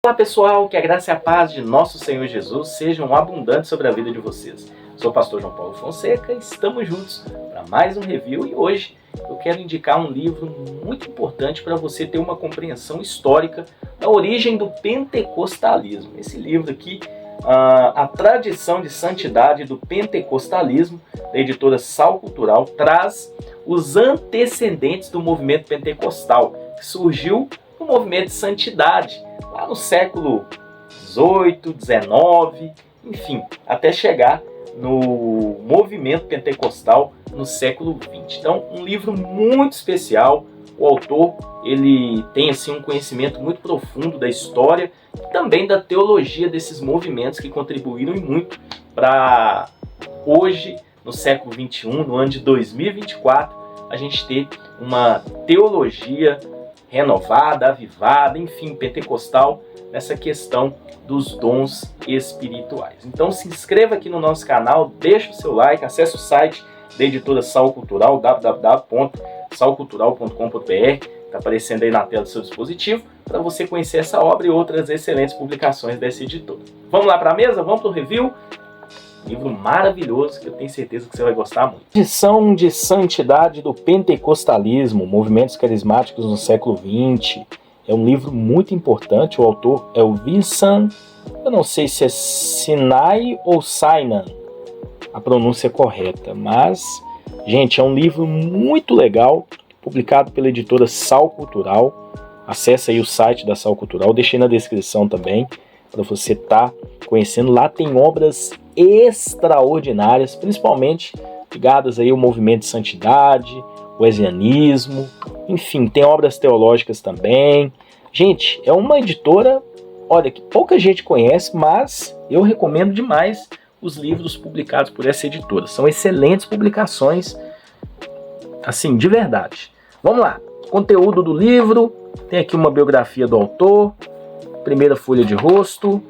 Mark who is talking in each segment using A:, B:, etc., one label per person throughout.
A: Olá pessoal, que a graça e a paz de nosso Senhor Jesus sejam abundantes sobre a vida de vocês. Sou o pastor João Paulo Fonseca e estamos juntos para mais um review e hoje eu quero indicar um livro muito importante para você ter uma compreensão histórica da origem do pentecostalismo. Esse livro aqui, A Tradição de Santidade do Pentecostalismo, da editora Sal Cultural, traz os antecedentes do movimento pentecostal, que surgiu no movimento de santidade, lá no século XVIII, XIX, enfim, até chegar no movimento pentecostal no século XX. Então, um livro muito especial. O autor, ele tem assim um conhecimento muito profundo da história e também da teologia desses movimentos que contribuíram muito para hoje, no século XXI, no ano de 2024, a gente ter uma teologia renovada, avivada, enfim, pentecostal, nessa questão dos dons espirituais. Então se inscreva aqui no nosso canal, deixa o seu like, acesse o site da editora Sal Cultural, www.salcultural.com.br, está aparecendo aí na tela do seu dispositivo, para você conhecer essa obra e outras excelentes publicações dessa editora. Vamos lá para a mesa? Vamos para o review? Livro maravilhoso que eu tenho certeza que você vai gostar muito. Tradição de Santidade do Pentecostalismo, Movimentos Carismáticos no século XX. É um livro muito importante. O autor é o Vincent, eu não sei se é Sinai ou Sainan, a pronúncia correta, mas, gente, é um livro muito legal, publicado pela editora Sal Cultural. Acesse aí o site da Sal Cultural, deixei na descrição também, para você estar conhecendo. Lá tem obras extraordinárias, principalmente ligadas aí ao movimento de santidade, o wesleyismo, enfim, tem obras teológicas também. Gente, é uma editora, olha, que pouca gente conhece, mas eu recomendo demais os livros publicados por essa editora. São excelentes publicações, assim, de verdade. Vamos lá, conteúdo do livro, tem aqui uma biografia do autor, primeira folha de rosto,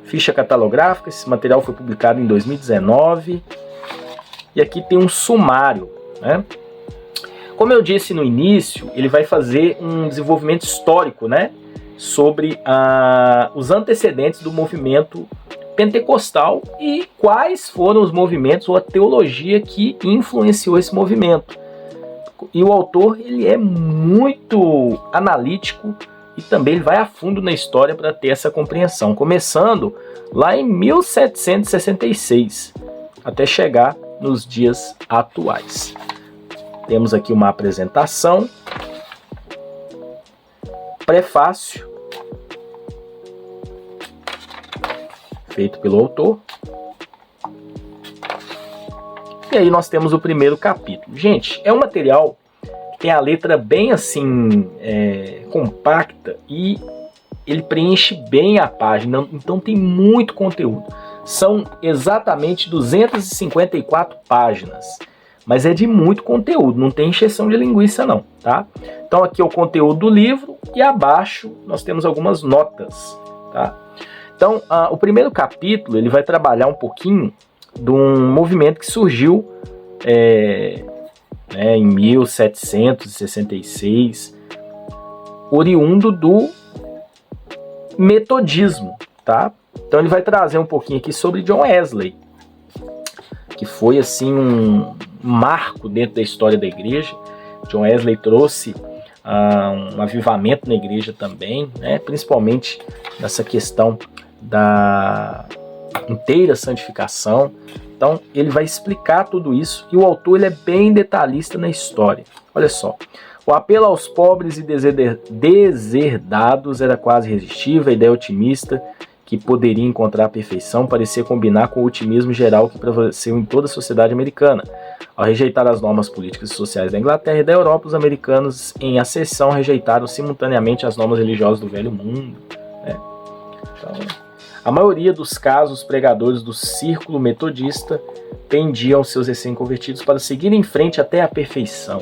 A: ficha catalográfica. Esse material foi publicado em 2019. E aqui tem um sumário, né? Como eu disse no início, ele vai fazer um desenvolvimento histórico, né, sobre os antecedentes do movimento pentecostal e quais foram os movimentos ou a teologia que influenciou esse movimento. E o autor, ele é muito analítico e também ele vai a fundo na história para ter essa compreensão, começando lá em 1766 até chegar nos dias atuais. Temos aqui uma apresentação, prefácio, feito pelo autor. E aí nós temos o primeiro capítulo. Gente, é um material que tem a letra bem assim, compacta, e ele preenche bem a página, então tem muito conteúdo. São exatamente 254 páginas, mas é de muito conteúdo, não tem encheção de linguiça não, tá? Então aqui é o conteúdo do livro e abaixo nós temos algumas notas, tá? Então o primeiro capítulo ele vai trabalhar um pouquinho de um movimento que surgiu em 1766, oriundo do metodismo, tá? Então ele vai trazer um pouquinho aqui sobre John Wesley, que foi assim um marco dentro da história da igreja. John Wesley trouxe um avivamento na igreja também, né? Principalmente nessa questão da inteira santificação. Então ele vai explicar tudo isso e o autor ele é bem detalhista na história. Olha só, o apelo aos pobres e deserdados era quase irresistível. A ideia otimista que poderia encontrar a perfeição parecia combinar com o otimismo geral que prevaleceu em toda a sociedade americana. Ao rejeitar as normas políticas e sociais da Inglaterra e da Europa, os americanos em acessão rejeitaram simultaneamente as normas religiosas do velho mundo, né? Então, a maioria dos casos, os pregadores do círculo metodista pendiam seus recém-convertidos para seguir em frente até a perfeição.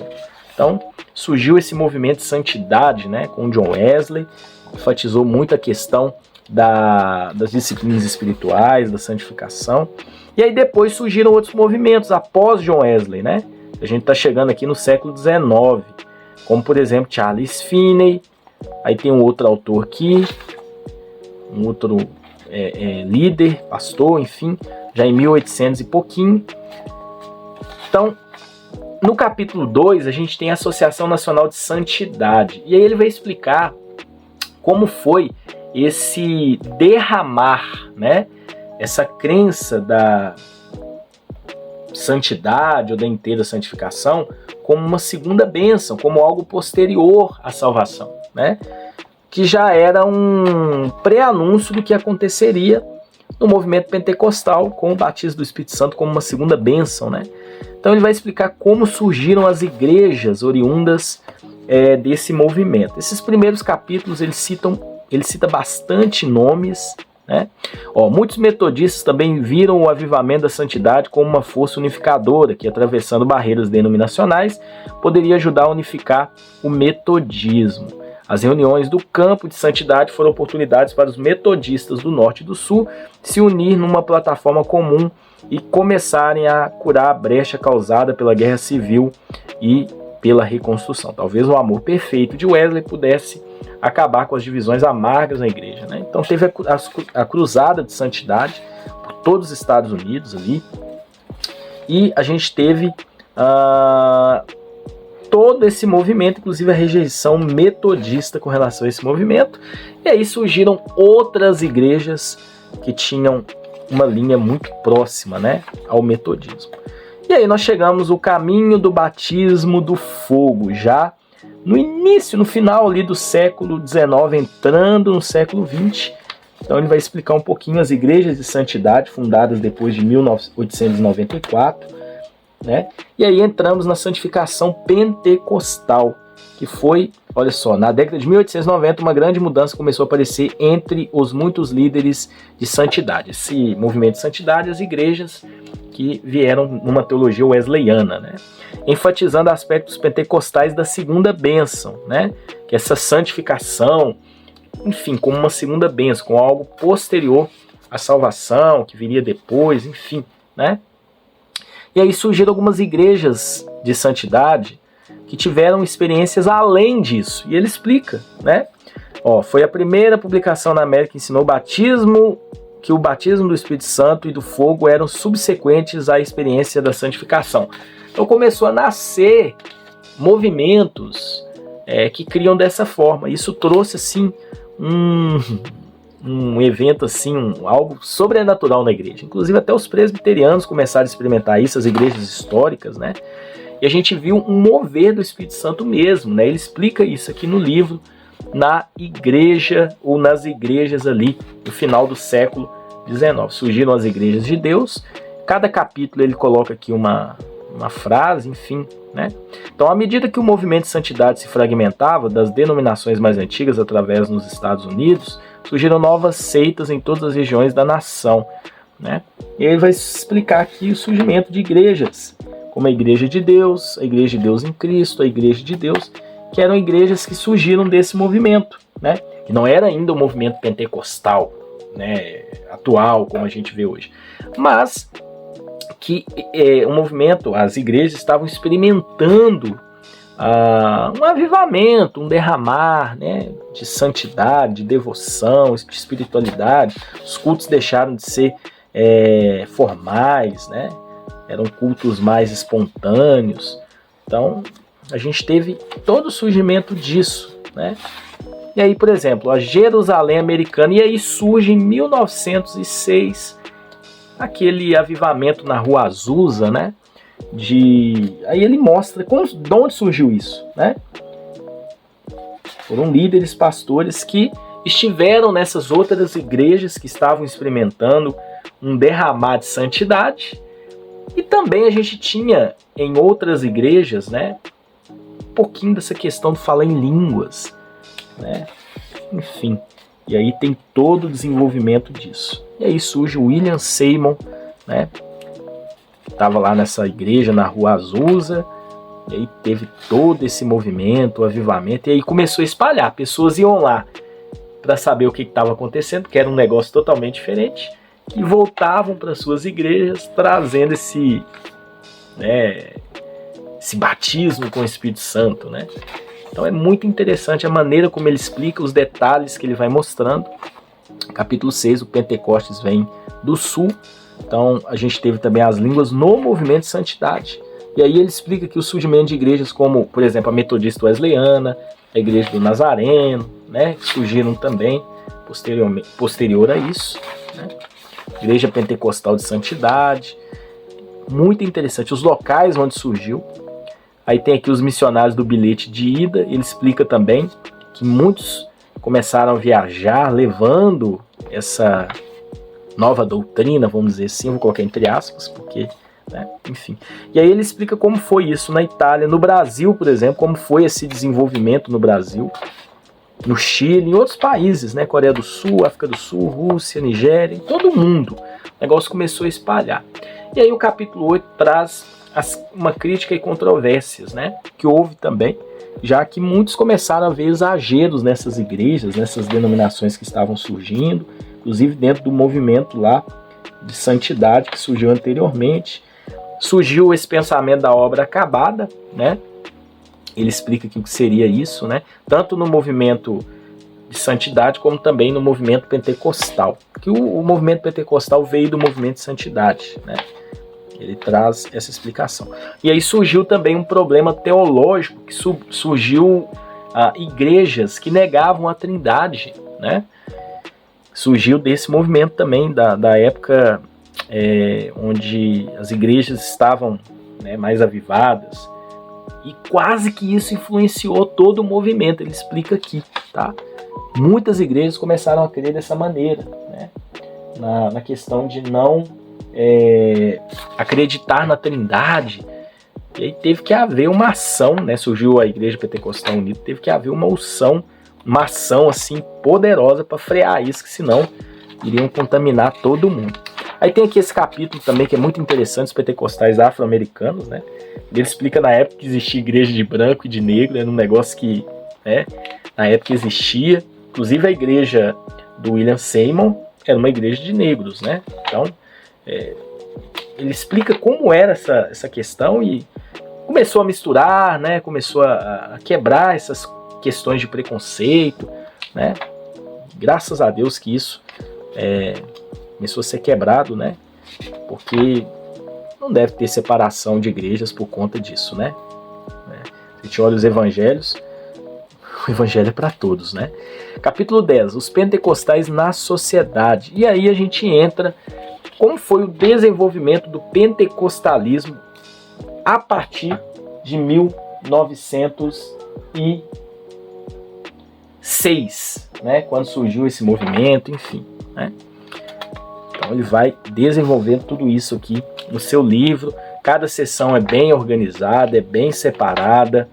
A: Então, surgiu esse movimento de santidade, né, com John Wesley, enfatizou muito a questão das disciplinas espirituais, da santificação. E aí depois surgiram outros movimentos após John Wesley, né? A gente está chegando aqui no século XIX, como por exemplo Charles Finney. Aí tem um outro autor aqui, líder, pastor, enfim, já em 1800 e pouquinho. Então, no capítulo 2, a gente tem a Associação Nacional de Santidade. E aí ele vai explicar como foi esse derramar, né? Essa crença da santidade ou da inteira santificação como uma segunda bênção, como algo posterior à salvação, né? Que já era um pré-anúncio do que aconteceria no movimento pentecostal com o batismo do Espírito Santo como uma segunda bênção, né? Então ele vai explicar como surgiram as igrejas oriundas desse movimento. Esses primeiros capítulos ele cita bastante nomes, né? Muitos metodistas também viram o avivamento da santidade como uma força unificadora que, atravessando barreiras denominacionais, poderia ajudar a unificar o metodismo. As reuniões do campo de santidade foram oportunidades para os metodistas do norte e do sul se unir numa plataforma comum e começarem a curar a brecha causada pela guerra civil e pela reconstrução. Talvez o amor perfeito de Wesley pudesse acabar com as divisões amargas na igreja, né? Então teve a cruzada de santidade por todos os Estados Unidos ali, e a gente teve todo esse movimento, inclusive a rejeição metodista com relação a esse movimento, e aí surgiram outras igrejas que tinham uma linha muito próxima, né, ao metodismo. E aí nós chegamos ao caminho do batismo do fogo, já no início, no final ali do século XIX, entrando no século XX. Então ele vai explicar um pouquinho as igrejas de santidade fundadas depois de 1894, né? E aí entramos na santificação pentecostal, que foi, olha só, na década de 1890 uma grande mudança começou a aparecer entre os muitos líderes de santidade. Esse movimento de santidade, as igrejas que vieram numa teologia wesleyana, né? Enfatizando aspectos pentecostais da segunda bênção, né? Que essa santificação, enfim, como uma segunda bênção, com algo posterior à salvação, que viria depois, enfim, né? E aí surgiram algumas igrejas de santidade que tiveram experiências além disso. E ele explica, né? Foi a primeira publicação na América que ensinou que o batismo do Espírito Santo e do fogo eram subsequentes à experiência da santificação. Então começou a nascer movimentos que criam dessa forma. Isso trouxe assim um evento assim, algo sobrenatural na igreja. Inclusive até os presbiterianos começaram a experimentar isso, as igrejas históricas, né? E a gente viu um mover do Espírito Santo mesmo, né? Ele explica isso aqui no livro, na igreja ou nas igrejas ali no final do século XIX. Surgiram as igrejas de Deus. Cada capítulo ele coloca aqui uma frase, enfim, né? Então, à medida que o movimento de santidade se fragmentava das denominações mais antigas através nos Estados Unidos, surgiram novas seitas em todas as regiões da nação, né? E ele vai explicar aqui o surgimento de igrejas, como a Igreja de Deus, a Igreja de Deus em Cristo, a Igreja de Deus, que eram igrejas que surgiram desse movimento, né? Que não era ainda o movimento pentecostal, né, atual, como a gente vê hoje, mas que o movimento, as igrejas estavam experimentando um avivamento, um derramar, né, de santidade, de devoção, de espiritualidade. Os cultos deixaram de ser formais, né? Eram cultos mais espontâneos. Então, a gente teve todo o surgimento disso, né? E aí, por exemplo, a Jerusalém americana, e aí surge em 1906 aquele avivamento na Rua Azusa, né? Aí ele mostra de onde surgiu isso, né? Foram líderes, pastores que estiveram nessas outras igrejas que estavam experimentando um derramar de santidade. E também a gente tinha em outras igrejas, né, um pouquinho dessa questão de falar em línguas, né? Enfim, e aí tem todo o desenvolvimento disso. E aí surge o William Seymour, né? Estava lá nessa igreja na Rua Azusa, e aí teve todo esse movimento, o avivamento, e aí começou a espalhar. Pessoas iam lá para saber o que estava acontecendo, que era um negócio totalmente diferente, e voltavam para suas igrejas trazendo esse batismo com o Espírito Santo, né? Então é muito interessante a maneira como ele explica, os detalhes que ele vai mostrando. Capítulo 6, o Pentecostes vem do sul. Então a gente teve também as línguas no movimento de santidade. E aí ele explica que o surgimento de igrejas como, por exemplo, a Metodista Wesleyana, a Igreja do Nazareno, né, que surgiram também posterior a isso, né? Igreja Pentecostal de Santidade. Muito interessante, os locais onde surgiu. Aí tem aqui os missionários do bilhete de ida. Ele explica também que muitos começaram a viajar levando essa nova doutrina, vamos dizer assim, vou colocar entre aspas, porque, né, enfim. E aí ele explica como foi isso na Itália, no Brasil, por exemplo, como foi esse desenvolvimento no Brasil, no Chile, em outros países, né, Coreia do Sul, África do Sul, Rússia, Nigéria, em todo mundo. O negócio começou a espalhar. E aí o capítulo 8 traz uma crítica e controvérsias, né, que houve também, já que muitos começaram a ver exageros nessas igrejas, nessas denominações que estavam surgindo, inclusive dentro do movimento lá de santidade que surgiu anteriormente. Surgiu esse pensamento da obra acabada, né? Ele explica aqui o que seria isso, né? Tanto no movimento de santidade como também no movimento pentecostal. Que o movimento pentecostal veio do movimento de santidade, né? Ele traz essa explicação. E aí surgiu também um problema teológico, que surgiu igrejas que negavam a Trindade, né? Surgiu desse movimento também, da época onde as igrejas estavam, né, mais avivadas. E quase que isso influenciou todo o movimento, ele explica aqui, tá? Muitas igrejas começaram a crer dessa maneira, né? Na questão de não acreditar na Trindade. E aí teve que haver uma ação, né? Surgiu a Igreja Pentecostal Unida, teve que haver uma ação assim poderosa para frear isso, que senão iriam contaminar todo mundo. Aí tem aqui esse capítulo também que é muito interessante, os pentecostais afro-americanos, né? Ele explica na época que existia igreja de branco e de negro, era um negócio que, né, na época existia. Inclusive a igreja do William Seymour era uma igreja de negros, né? Então ele explica como era essa questão e começou a misturar, né? Começou a quebrar essas questões de preconceito, né? Graças a Deus que isso começou a ser quebrado, né? Porque não deve ter separação de igrejas por conta disso, né? Se a gente olha os evangelhos, o evangelho é para todos, né? Capítulo 10, os pentecostais na sociedade. E aí a gente entra como foi o desenvolvimento do pentecostalismo a partir de 1906, né? Quando surgiu esse movimento, enfim, né? Então ele vai desenvolvendo tudo isso aqui no seu livro. Cada sessão é bem organizada, é bem separada.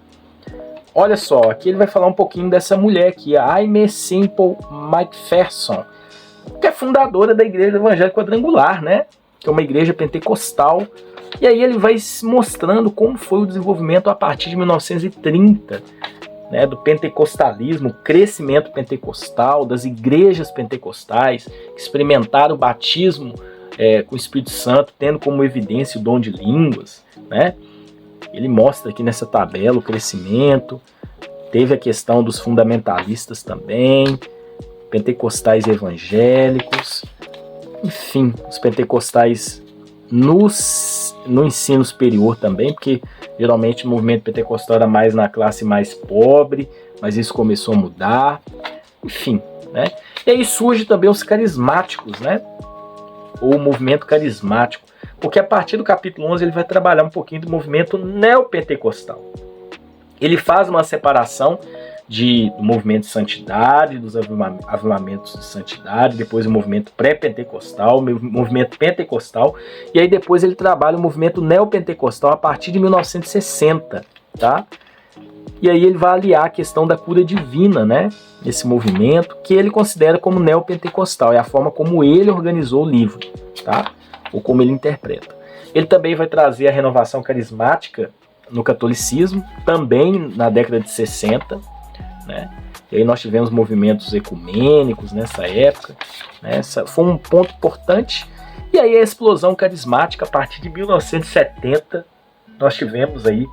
A: Olha só, aqui ele vai falar um pouquinho dessa mulher aqui, a Aimee Semple McPherson, que é fundadora da Igreja Evangélica Quadrangular, né? Que é uma igreja pentecostal. E aí ele vai mostrando como foi o desenvolvimento a partir de 1930, né, do pentecostalismo, o crescimento pentecostal, das igrejas pentecostais, que experimentaram o batismo com o Espírito Santo, tendo como evidência o dom de línguas, né? Ele mostra aqui nessa tabela o crescimento. Teve a questão dos fundamentalistas também, pentecostais evangélicos, enfim, os pentecostais no ensino superior também, porque geralmente o movimento pentecostal era mais na classe mais pobre, mas isso começou a mudar, enfim, né? E aí surge também os carismáticos, né? Ou o movimento carismático, porque a partir do capítulo 11 ele vai trabalhar um pouquinho do movimento neopentecostal. Ele faz uma separação do movimento de santidade, dos avivamentos de santidade, depois o movimento pré-pentecostal, o movimento pentecostal, e aí depois ele trabalha o movimento neopentecostal a partir de 1960, tá? E aí ele vai aliar a questão da cura divina, né? Esse movimento, que ele considera como neopentecostal, é a forma como ele organizou o livro, tá? Ou como ele interpreta. Ele também vai trazer a renovação carismática no catolicismo, também na década de 60, né? E aí nós tivemos movimentos ecumênicos nessa época, né? Essa foi um ponto importante. E aí a explosão carismática, a partir de 1970, nós tivemos aí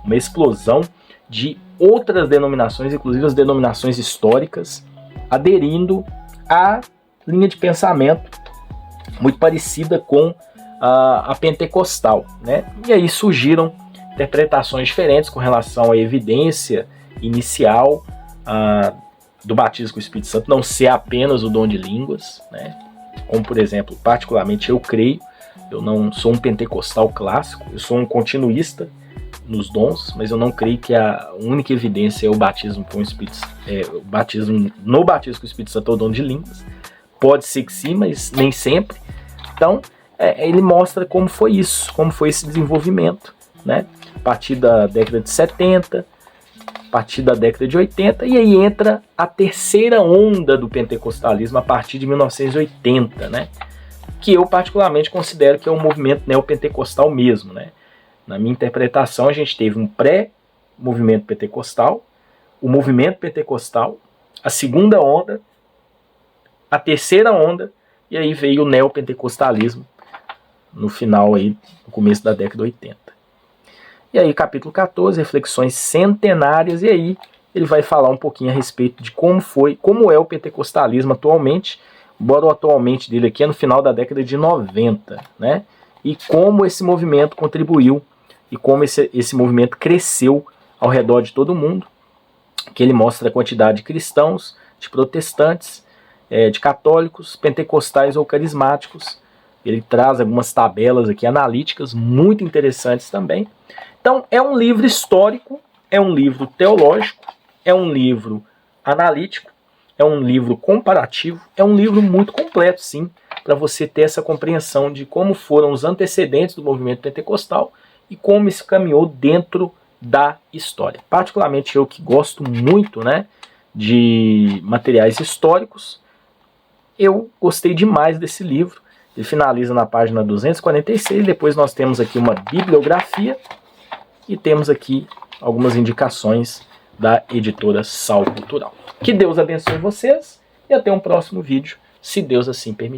A: uma explosão de outras denominações, inclusive as denominações históricas, aderindo a linha de pensamento muito parecida com a pentecostal, né? E aí surgiram interpretações diferentes com relação à evidência inicial do batismo com o Espírito Santo não ser apenas o dom de línguas, né? Como, por exemplo, particularmente eu creio, eu não sou um pentecostal clássico, eu sou um continuista nos dons, mas eu não creio que a única evidência é o batismo com o Espírito Santo, no batismo com o Espírito Santo é o dom de línguas. Pode ser que sim, mas nem sempre. Então, ele mostra como foi isso, como foi esse desenvolvimento, né? A partir da década de 70, a partir da década de 80, e aí entra a terceira onda do pentecostalismo a partir de 1980, né? Que eu particularmente considero que é um movimento neopentecostal mesmo, né? Na minha interpretação, a gente teve um pré-movimento pentecostal, o movimento pentecostal, a segunda onda, a terceira onda, e aí veio o neopentecostalismo no final aí, no começo da década de 80. E aí, capítulo 14, reflexões centenárias, e aí ele vai falar um pouquinho a respeito de como é o pentecostalismo atualmente, embora o atualmente dele aqui é no final da década de 90, né? E como esse movimento contribuiu e como esse movimento cresceu ao redor de todo mundo, que ele mostra a quantidade de cristãos, de protestantes, de católicos, pentecostais ou carismáticos. Ele traz algumas tabelas aqui analíticas muito interessantes também. Então é um livro histórico, é um livro teológico, é um livro analítico, é um livro comparativo, é um livro muito completo, sim, para você ter essa compreensão de como foram os antecedentes do movimento pentecostal e como isso caminhou dentro da história. Particularmente eu que gosto muito, né, de materiais históricos, eu gostei demais desse livro. Ele finaliza na página 246, depois nós temos aqui uma bibliografia e temos aqui algumas indicações da editora Sal Cultural. Que Deus abençoe vocês e até um próximo vídeo, se Deus assim permitir.